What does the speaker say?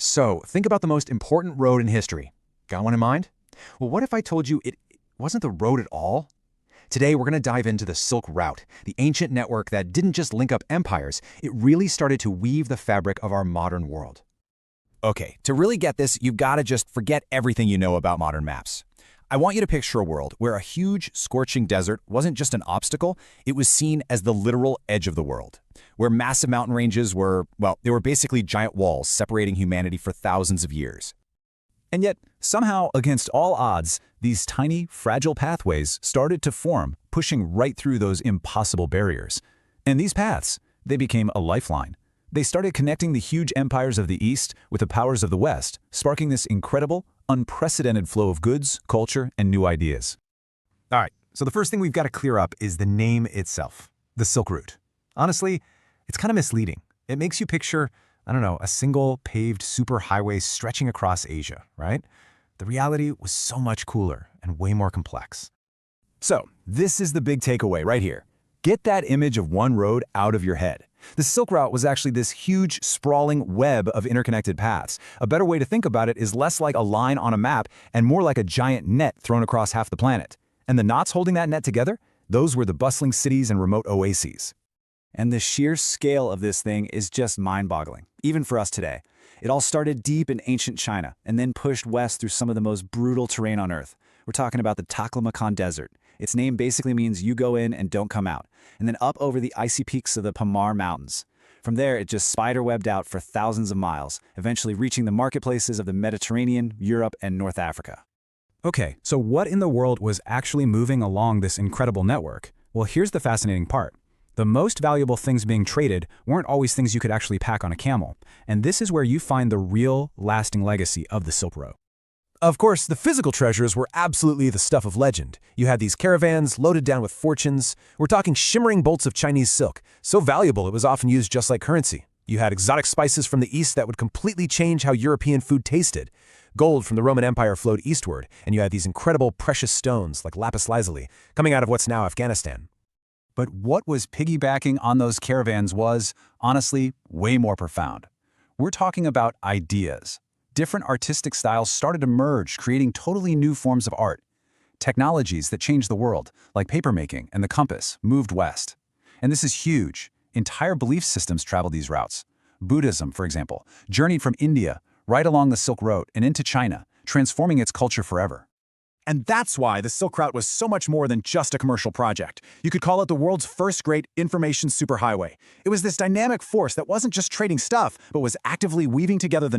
So, think about the most important road in history. Got one in mind? Well, what if I told you it wasn't the road at all? Today, we're going to dive into the Silk Route, the ancient network that didn't just link up empires, it really started to weave the fabric of our modern world. Okay, to really get this, you've got to just forget everything you know about modern maps. I want you to picture a world where a huge, scorching desert wasn't just an obstacle, it was seen as the literal edge of the world, where massive mountain ranges were, well, they were basically giant walls separating humanity for thousands of years. And yet, somehow, against all odds, these tiny, fragile pathways started to form, pushing right through those impossible barriers. And these paths, they became a lifeline. They started connecting the huge empires of the East with the powers of the West, sparking this incredible, unprecedented flow of goods, culture, and new ideas. All right, so the first thing we've got to clear up is the name itself, the Silk Route. Honestly, it's kind of misleading. It makes you picture, I don't know, a single paved superhighway stretching across Asia, right? The reality was so much cooler and way more complex. So, this is the big takeaway right here. Get that image of one road out of your head. The Silk Route was actually this huge, sprawling web of interconnected paths. A better way to think about it is less like a line on a map and more like a giant net thrown across half the planet. And the knots holding that net together, those were the bustling cities and remote oases. And the sheer scale of this thing is just mind-boggling, even for us today. It all started deep in ancient China and then pushed west through some of the most brutal terrain on Earth. We're talking about the Taklamakan Desert. Its name basically means you go in and don't come out, and then up over the icy peaks of the Pamar Mountains. From there, it just spider-webbed out for thousands of miles, eventually reaching the marketplaces of the Mediterranean, Europe, and North Africa. Okay, so what in the world was actually moving along this incredible network? Well, here's the fascinating part. The most valuable things being traded weren't always things you could actually pack on a camel, and this is where you find the real, lasting legacy of the Silk Road. Of course, the physical treasures were absolutely the stuff of legend. You had these caravans loaded down with fortunes. We're talking shimmering bolts of Chinese silk, so valuable it was often used just like currency. You had exotic spices from the East that would completely change how European food tasted. Gold from the Roman Empire flowed eastward, and you had these incredible precious stones like lapis lazuli coming out of what's now Afghanistan. But what was piggybacking on those caravans was, honestly, way more profound. We're talking about ideas. Different artistic styles started to merge, creating totally new forms of art. Technologies that changed the world, like papermaking and the compass, moved west. And this is huge. Entire belief systems traveled these routes. Buddhism, for example, journeyed from India right along the Silk Road and into China, transforming its culture forever. And that's why the Silk Route was so much more than just a commercial project. You could call it the world's first great information superhighway. It was this dynamic force that wasn't just trading stuff, but was actively weaving together the